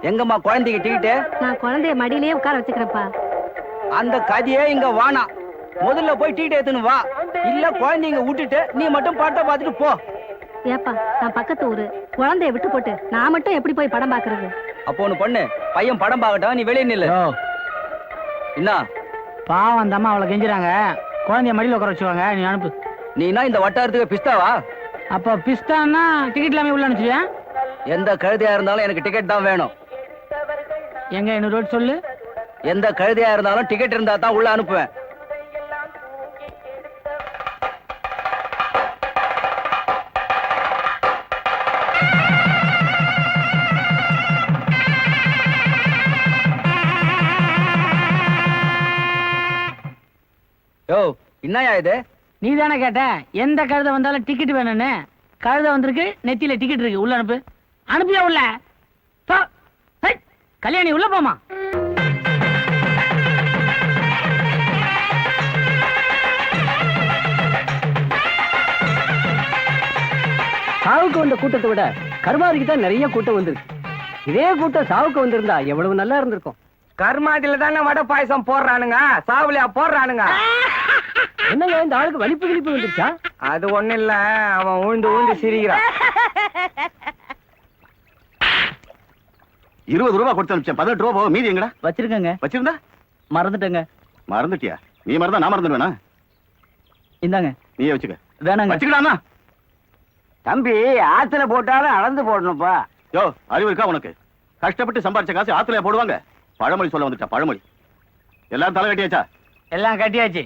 எங்கம்மா குழந்தைக்கு டிக்கெட்டு? நான் குழந்தைய மடியிலேயே உட்கார வச்சுக்கிறேன்ப்பா. அந்த கதையே இங்க வானா. முதல்ல போய் டிக்கெட் எடுத்துன்னு வா. இல்ல குழந்தைங்க விட்டுட்டு நீ மட்டும் படத்தை பார்த்துட்டு போ. ஏப்பா, நான் பக்கத்து ஊரு. குழந்தைய விட்டு போட்டு நான் மட்டும் எப்படி போய் படம் பாக்குறது? அப்போ ஒண்ணு பண்ணு, பையன் படம் பார்க்கட்டும், நீ வெளியே நில்லு. என்ன பாவம் அந்த அம்மா அவளை கெஞ்சுறாங்க, குழந்தைய மடியில் உட்கார வச்சுவாங்க, நீ அனுப்பு. நீனா இந்த வட்டாரத்துக்கு பிஸ்தாவா? அப்போ பிஸ்தான்னா டிக்கெட் இல்லாம உள்ள அனுப்பிச்சியா? எந்த கழுதையா இருந்தாலும் எனக்கு டிக்கெட் தான் வேணும். எங்க இன்னொரு ரோட் சொல்லு. எந்த கழுதையா இருந்தாலும் டிக்கெட் இருந்தா தான் உள்ள அனுப்புவேன். யோ, என்னயா இது? நீ தானே கேட்ட எந்த கழுதை வந்தாலும் டிக்கெட் வேணும்னு. கழுதை வந்திருக்கு, நெத்தியில டிக்கெட் இருக்கு, உள்ள அனுப்பு. அனுப்பியா உள்ள? கல்யாணி உள்ள போமா. சாவுக்கு வந்த கூட்டத்தை விட கருமாதிக்கு தான் நிறைய கூட்டம் வந்திருக்கு. இதே கூட்டம் சாவுக்கு வந்திருந்தா எவ்வளவு நல்லா இருந்திருக்கும். கர்மாதில தானே வடை பாயசம் போடுறானுங்க, சாவுலியா போடுறானுங்க. என்னங்க இந்த ஆளுக்கு வலிப்பு கிழிப்பு வந்துருச்சா? அது ஒண்ணு இல்ல, அவன் ஊழ்ந்து சிரிக்கிறான். 20 ரூபாய் கொடுத்து அனுப்பிச்சேன், 18 ரூபா மீதி எங்கடா? வச்சிருக்கங்க. வச்சிருந்தா மறந்துட்டேங்க. மறந்துட்டியா? நீ மறந்தா நான் மறந்துடுவேனா? இந்தாங்க. நீயே வச்சுக்க. வேணாங்க. வச்சுக்கலாமா? தம்பி, ஆத்துல போட்டாலும் அளந்து போடணும்ப்பா. யோ, அறிவு இருக்கா உனக்கு? கஷ்டப்பட்டு சம்பாரிச்ச காசு ஆத்துல போடுவாங்க. பழமொழி சொல்ல வந்துட்டா, பழமொழி. எல்லாரும் தலை கட்டியாச்சா? எல்லாம் கட்டியாச்சு.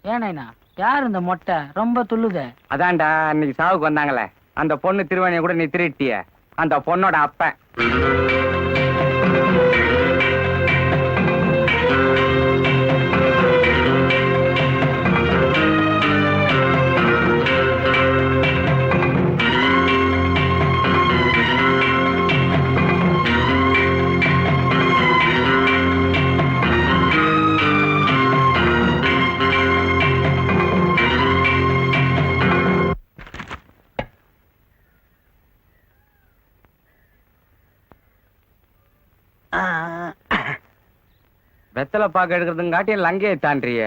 ஏனா யார் இந்த மொட்டை ரொம்ப துள்ளுத? அதான்டா அன்னைக்கு சாவுக்கு வந்தாங்களே அந்த பொண்ணு திருவாணிய கூட நீ திருட்டிய, அந்த பொண்ணோட அப்பன். வெத்தலை பாக்க எடுக்கிறதுங்காட்டி லங்கையை தாண்டிய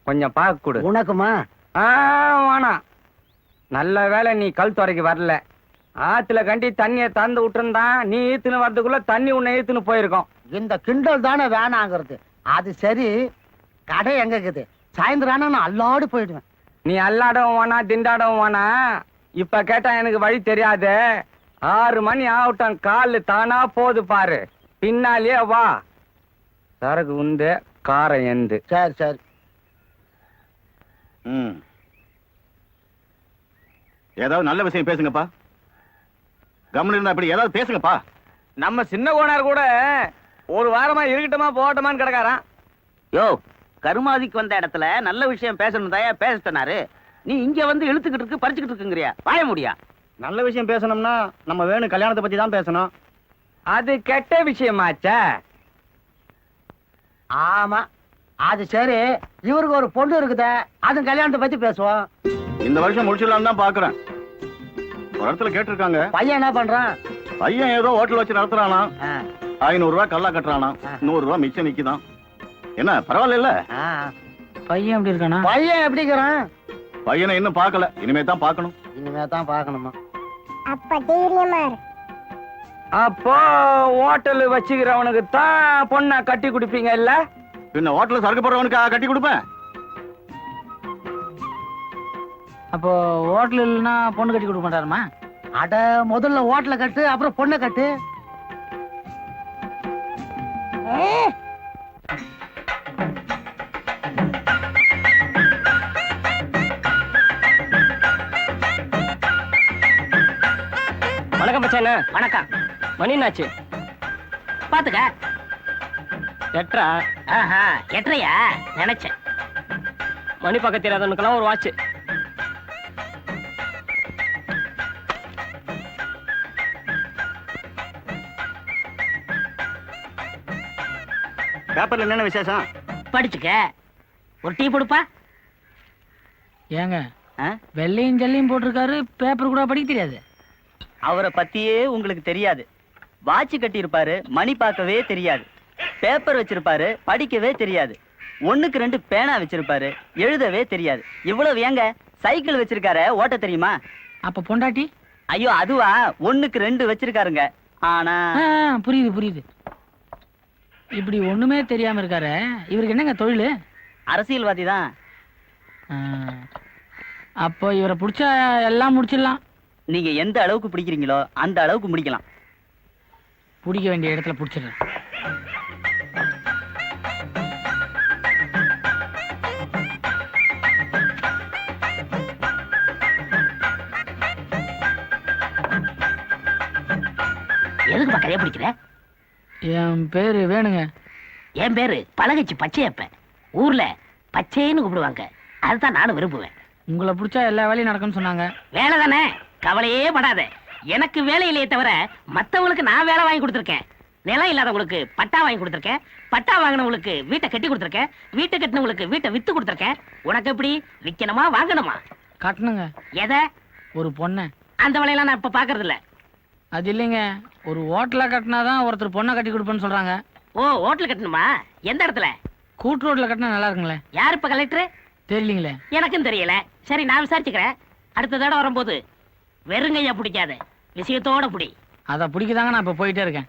கொஞ்சம் பாக்க கொடு. உனக்குமா? வேணாம். நல்ல வேலை நீ கல் துறைக்கு வரல. ஆத்துல கண்டி தண்ணியை திறந்து விட்டுருந்தா நீ ஈத்துன்னு வர்றதுக்குள்ள தண்ணி உன்னை ஈத்துன்னு போயிருக்கோம். இந்த கிண்டல் தானே வேணாங்கிறது. அது சரி, கடை எங்க இருக்குது? சாயந்தரம் நான் அல்லாடு போயிடுவேன். நீ அல்லாடவும் வேணா திண்டாடவும் வேணா. இப்ப கேட்டா எனக்கு வழி தெரியாது. 6 மணி ஆகட்டும், காலு தானா போது பாரு, பின்னாலேயே வா. சரக்கு உந்து, காரை எந்து. சரி சரி. ஏதாவது நல்ல விஷயம் பேசுங்கப்பா. கவனம் இருந்தா அப்படி ஏதாவது பேசுங்கப்பா. நம்ம சின்ன கோனார் கூட ஒரு வாரமா இருக்கட்டுமா போகட்டுமான்னு கிடக்காரான். யோ, கருமாதிக்கு வந்த இடத்துல நல்ல விஷயம் பேசணும் தாயா பேச சொன்னாரு. நீ இங்க வந்து இழுத்துக்கிட்டு இருக்கு, பறிச்சுக்கிட்டு இருக்குங்கிறியா? வாய முடியா? நல்ல விஷயம் பேசணும்னா நம்ம வேணும் கல்யாணத்தை பத்தி தான் பேசணும். அது கெட்ட விஷயமாச்சா? ஆமா, அது சரி. இவருக்கு ஒரு பொண்ணு இருக்குதே, அது கல்யாணத்தை பத்தி பேசுவோம். இந்த வருஷம் முடிச்சிடலாம் தான் பாக்குறேன். ஒரு இடத்துல கேட்டிருக்காங்க. பையன் என்ன பண்றான்? பையன் ஏதோ ஹோட்டல் வச்சு நடத்துறானா. 500 ரூபாய் கல்லா கட்டுறானா, 100 ரூபாய் மிச்சம் நிக்குதான். என்ன பரவாயில்ல இல்ல? பையன் எப்படி இருக்கானா? பையன் எப்படிக்கிறான்? பையனை இன்னும் பார்க்கல, இனிமே தான் பார்க்கணும். இனிமே தான் பார்க்கணுமா? அப்ப தைரியமா இரு. அப்போ ஹோட்டல் வச்சுக்கிறவனுக்கு தான் பொண்ணை கட்டி குடிப்பீங்க இல்ல? பின்ன ஹோட்டல்ல சரக்கு போடுறவனுக்கு கட்டி கொடுப்பேன். அப்போ ஹோட்டல் இல்லைன்னா பொண்ணு கட்டி கொடுக்க மாட்டாருமா? அட, முதல்ல ஹோட்டல கட்டு, அப்புறம் பொண்ணை கட்டு. வணக்கம் பச்சானே. வணக்கம். மணி என்னாச்சு? பாத்துக்க. 8:30. எட்டரையா நினைச்சேன். மணி பக்கத்து தெரியாதவனுக்கெல்லாம் ஒரு வாட்ச். பேப்பர்ல என்னென்ன விசேஷம்? படிச்சுக்க. ஒரு டீ கொடுப்பா. ஏங்க வெள்ளையும் ஜல்லையும் போட்டிருக்காரு, பேப்பர் கூட படிக்க தெரியாது. அவரை பத்தியே உங்களுக்கு தெரியாது. வாட்ச் கட்டி இருப்பாரு, மணி பார்க்கவே தெரியாது. பேப்பர் வச்சிருப்பாரு, படிக்கவே தெரியாது. 1க்கு 2 பேனா வச்சிருப்பாரு, எழுதவே தெரியாது. இவ்வளவு ஏங்க சைக்கிள் வச்சிருக்காரு, ஓட்ட தெரியுமா? அப்ப பொண்டாட்டி? ஐயோ அதுவா, 1க்கு 2 வச்சிருக்காருங்க. ஆனா புரியுது புரியுது. இப்படி ஒண்ணுமே தெரியாம இருக்காரு, இவருக்கு என்னங்க தொழில்? அரசியல்வாதி தான். அப்போ இவரை பிடிச்சா எல்லாம் முடிச்சிடலாம். நீங்க எந்த அளவுக்கு பிடிக்கிறீங்களோ அந்த அளவுக்கு முடிக்கலாம். பிடிக்க வேண்டிய இடத்துல பிடிச்சிடுறேன். எதுக்கு கதையை பிடிக்கிற? என் பேரு வேணுங்க. என் பேரு பழகச்சி பச்சையப்ப. ஊர்ல பச்சைன்னு கூப்பிடுவாங்க, அதுதான் நானும் விரும்புவேன். உங்களை பிடிச்சா எல்லா வேலையும் நடக்கும்னு சொன்னாங்க. வேலை தானே, கவலையே படாத. எனக்கு வேலை இல்லையே தவிர மத்தவங்களுக்கு நான் வேலை வாங்கி கொடுத்துருக்கேன். நிலம் இல்லாதவங்களுக்கு பட்டா வாங்கி கொடுத்துருக்கேன். பட்டா வாங்கினவங்களுக்கு வீட்டை கட்டி கொடுத்துருக்கேன். வீட்டை கட்டினவங்களுக்கு வீட்டை வித்து கொடுத்துருக்கேன். உனக்கு எப்படி, விற்கணுமா வாங்கணுமா? கட்டணுங்க. எதை? ஒரு பொண்ணை. அந்த வேலையெல்லாம் நான் இப்ப பாக்குறது இல்ல. அது இல்லைங்க, ஒரு ஹோட்டலா கட்டினாதான் ஒருத்தர் பொண்ணை கட்டி கொடுப்பேன்னு சொல்றாங்க. ஓ, ஹோட்டல் கட்டணுமா? எந்த இடத்துல? கூட்டு ரோட்ல கட்டினா நல்லா இருக்குங்களே. யார் இப்ப கலெக்டர்? தெரியலீங்களே. எனக்கும் தெரியல. சரி, நான் விசாரிச்சுக்கிறேன். அடுத்த தடவை வரும்போது வெறுங்கையா பிடிக்காத, விஷயத்தோட பிடி. அதை பிடிக்கதாங்க நான் இப்ப போயிட்டே இருக்கேன்.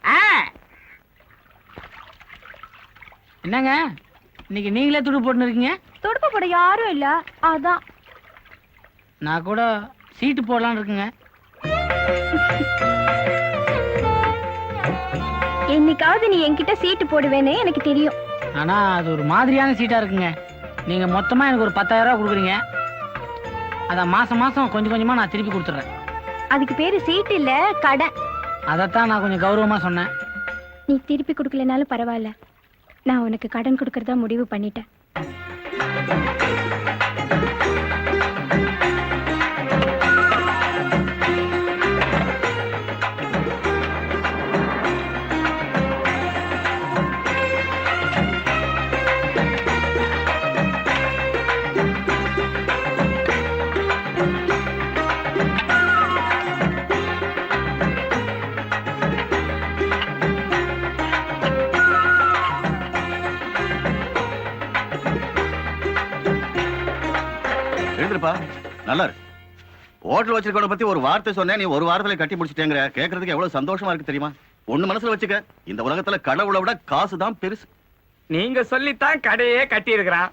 என்னங்க இன்னைக்கு நீங்களே துடு போட்டுன்னு இருக்கீங்க? துடுப்பு போட யாரும் இல்ல, அதான். நான் கூட சீட்டு போடலான்னு இருக்குங்க. என்னைக்காவது நீ என்கிட்ட சீட்டு போடுவேன்னு எனக்கு தெரியும். ஆனா அது ஒரு மாதிரியான சீட்டா இருக்குங்க. நீங்க மொத்தமா எனக்கு ஒரு 10,000 ரூபாய் கொடுக்குறீங்க. அத மாசம் மாசம் கொஞ்சம் கொஞ்சமா நான் திருப்பி கொடுத்துறேன். அதுக்கு பேரு சீட்டு இல்ல, கடன். அதத்தான் நான் கொஞ்சம் கௌரவமா சொன்னேன். நீ திருப்பி கொடுக்கலனாலும் பரவாயில்ல, நான் உனக்கு கடன் கொடுக்கறதா முடிவு பண்ணிட்டேன். எழுந்திருப்பா, நல்லா இருக்கு. ஹோட்டல் வச்சிருக்கவனை பத்தி ஒரு வார்த்தை சொன்னேன், நீ ஒரு வாரத்துல கட்டி முடிச்சிட்டேங்கிற. கேட்கறதுக்கு எவ்வளவு சந்தோஷமா இருக்கு தெரியுமா? ஒண்ணு மனசுல வச்சுக்க, இந்த உலகத்துல கடவுளை விட காசுதான் பெருசு. நீங்க சொல்லித்தான் கடையே கட்டி இருக்கிறான்.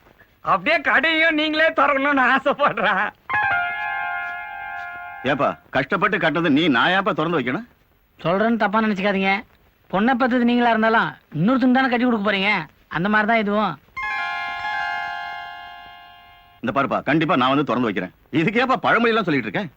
அப்படியே கடையும் நீங்களே திறக்கணும்னு ஆசைப்படுறேன். ஏப்பா, கஷ்டப்பட்டு கட்டது நீ, நான் ஏப்பா திறந்து வைக்கணும்? சொல்றேன்னு தப்பா நினைச்சுக்காதீங்க. பொண்ணை பத்தது நீங்களா இருந்தாலும் இன்னொருத்தங்க தானே கட்டி கொடுக்க போறீங்க. அந்த மாதிரிதான் இதுவும். இந்த பாருப்பா, கண்டிப்பா நான் வந்து திறந்து வைக்கிறேன். இதுக்கு ஏப்பா பழமொழி எல்லாம் சொல்லிட்டு இருக்கேன்?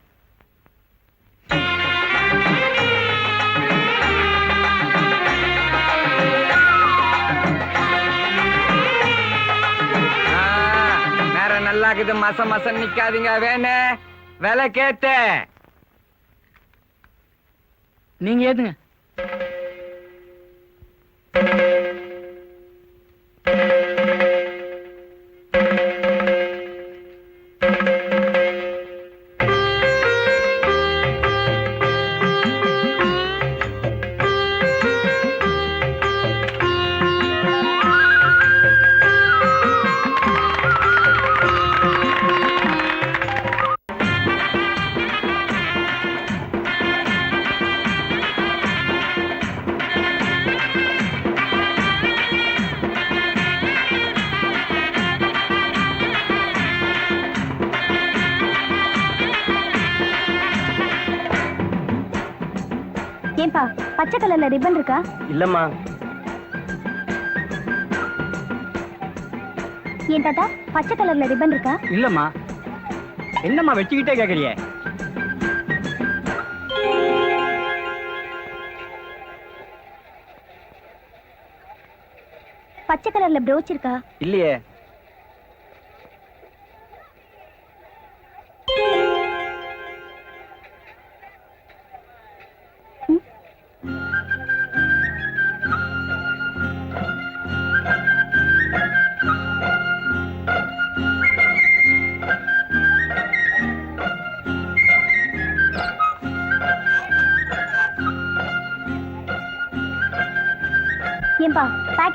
நேரம் நல்லா இருக்குது, மசம் நிக்காதீங்க. வேணு விலை கேட்டு நீங்க ஏத்துங்க. ஏன்பா, பச்சை கலர்ல ரிப்பன் இருக்கா? இல்லம்மா. ஏன் தாத்தா, பச்சை கலர்ல ரிப்பன் இருக்கா? இல்லம்மா. என்னம்மா வச்சுக்கிட்டே கேக்குறிய? பச்சை கலர்ல ப்ரோச் இருக்கா? இல்லையே.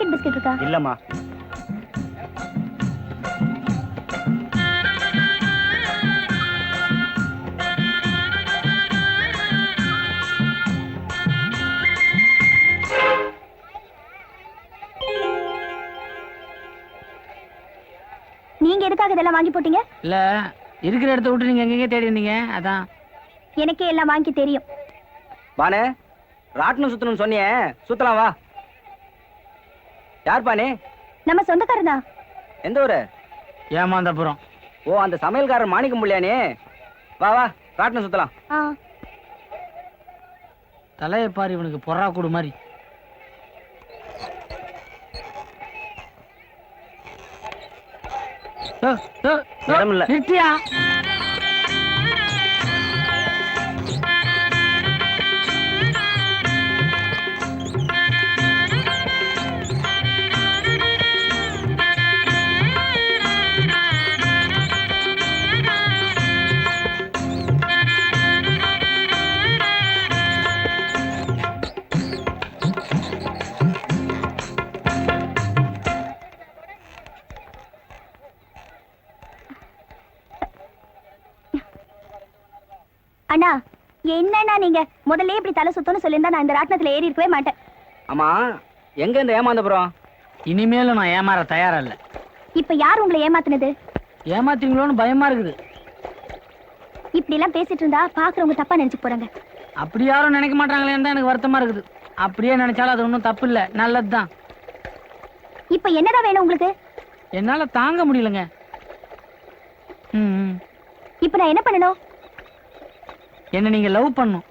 பாக்கெட் பிஸ்கட் இருக்கா? இல்லம்மா. நீங்க எதுக்காக இதெல்லாம் வாங்கி போட்டீங்க? இல்ல இருக்கிற இடத்த விட்டு நீங்க எங்கெங்க தேடி இருந்தீங்க அதான். எனக்கே எல்லாம் வாங்கி தெரியும். பானு ராட்டினம் சுத்தணும்னு சொன்னியே, சுத்தலாம் வா. யார் பானு? நம்ம சொந்தக்காரன் தான். எந்த ஊரு? ஏமாந்தபுரம். ஓ, அந்த சமையல்காரர் மாணிக்கம் புள்ளியானே. வா வா, ராட்டினம் சுத்தலாம். ஆ. தலையை பாரு இவனுக்கு பொறா கூடு மாதிரி. இடமில்ல. நிறுத்தியா? அண்ணா, என்னண்ணா நீங்க முதல்ல இப்படி தலை சுத்தம்னு சொல்லியிருந்தா நான் இந்த ராட்டினத்துல ஏறி இருக்கவே மாட்டேன். ஆமா, எங்க இந்த ஏமாந்தபுரம்? இனிமேலும் நான் ஏமாற தயாரா இல்ல. இப்ப யார் உங்களை ஏமாத்துனது? ஏமாத்தீங்களோன்னு பயமா இருக்குது. இப்படி எல்லாம் பேசிட்டு இருந்தா பாக்குறவங்க தப்பா நினைச்சு போறாங்க. அப்படி யாரும் நினைக்க மாட்டாங்களேன்னு தான் எனக்கு வருத்தமா இருக்குது. அப்படியே நினைச்சாலும் அது ஒன்றும் தப்பு இல்லை, நல்லதுதான். இப்ப என்னதான் வேணும் உங்களுக்கு? என்னால தாங்க முடியலங்க. ம். இப்ப நான் என்ன பண்ணணும்? என்ன நீங்க லவ் பண்ணும்.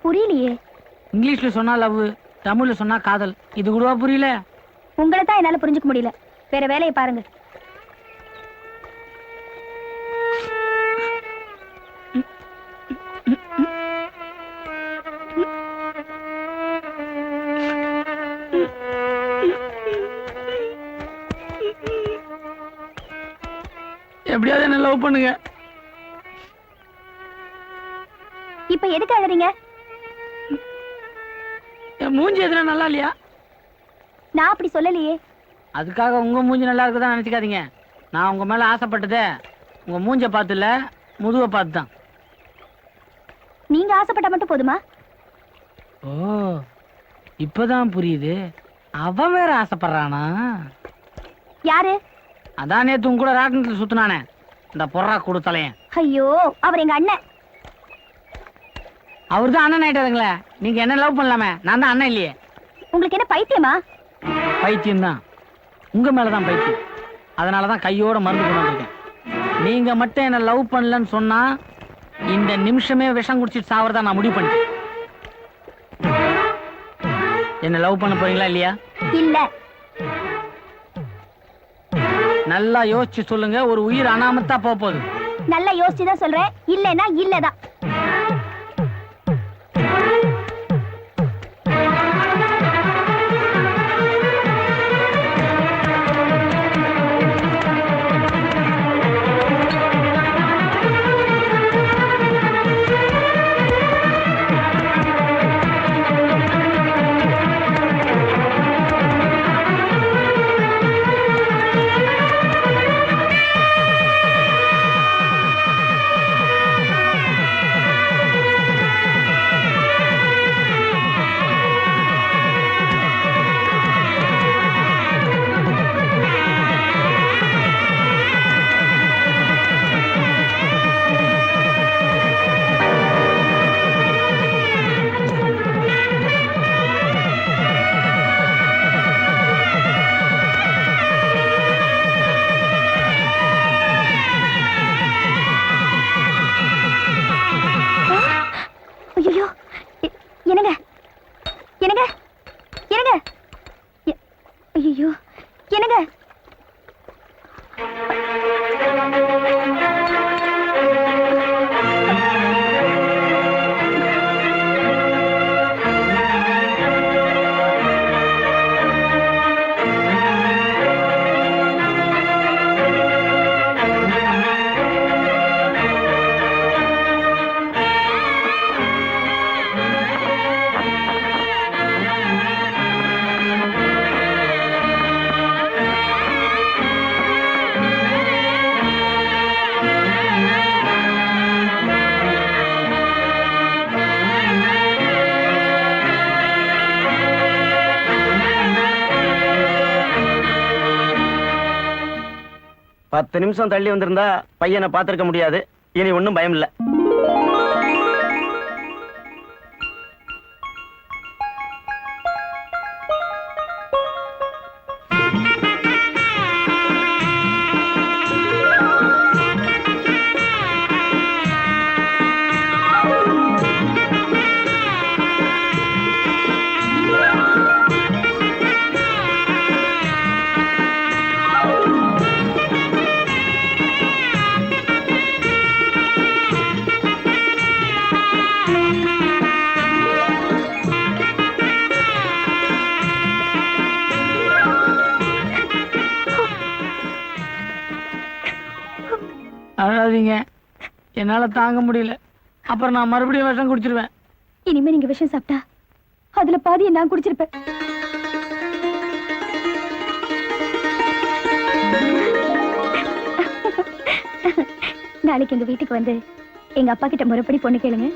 புரியலையே. இங்கிலீஷ்ல சொன்னா லவ், தமிழ்ல சொன்னா காதல். இது கூடவா புரியல? உங்களை தான் என்னால புரிஞ்சுக்க முடியல. வேற வேலையை பாருங்க. எப்படியாவது என்ன லவ் பண்ணுங்க. இப்ப எதுக்கு அழறீங்க? என் மூஞ்சி எதுனா நல்லா இல்லையா? நான் அப்படி சொல்லலையே. அதுக்காக உங்க மூஞ்சி நல்லா இருக்குதான் நினைச்சுக்காதீங்க. நான் உங்க மேல ஆசைப்பட்டதே உங்க மூஞ்ச பார்த்து இல்ல, முதுவை பார்த்து தான். நீங்க ஆசைப்பட்டா மட்டும் போதுமா? ஓ, இப்பதான் புரியுது. அவன் வேற ஆசைப்படுறானா? யாரு? அதான் நேத்து உங்க கூட ராட்டினத்துல சுத்தினானே, இந்த பொறா கொடுத்தலையன். ஐயோ, அவர் எங்க அண்ணன். அவர் தான் அண்ணன் ஆயிட்டாருங்களே. நீங்க என்ன லவ் பண்ணலாமே, நான் தான் அண்ணன் இல்லையே. உங்களுக்கு என்ன பைத்தியமா? பைத்தியம் தான், உங்க மேலதான் பைத்தியம். அதனாலதான் கையோட மருந்து கொண்டு வந்திருக்கேன். நீங்க மட்டும் என்ன லவ் பண்ணலன்னு சொன்னா இந்த நிமிஷமே விஷம் குடிச்சிட்டு சாவறதா நான் முடிவு பண்ணிட்டேன். என்ன லவ் பண்ண போறீங்களா இல்லையா? இல்ல. நல்லா யோசிச்சு சொல்லுங்க, ஒரு உயிர் அனாமத்தா போகுது. நல்லா யோசிச்சுதான் சொல்றேன். இல்லன்னா இல்லதான். 10 நிமிஷம் தள்ளி வந்திருந்தா பையனை பார்த்திருக்க முடியாது. இனி ஒன்றும் பயம் இல்லை. அழாதீங்க, என்னால தாங்க முடியல. அப்புறம் நான் மறுபடியும் விஷம் குடிச்சிருவேன். இனிமே நீங்க விஷம் சாப்பிட்டா அதுல பாதியை நான் குடிச்சிருப்பேன். நாளைக்கு எங்க வீட்டுக்கு வந்து எங்க அப்பா கிட்ட முறைப்படி பொண்ணு கேளுங்க.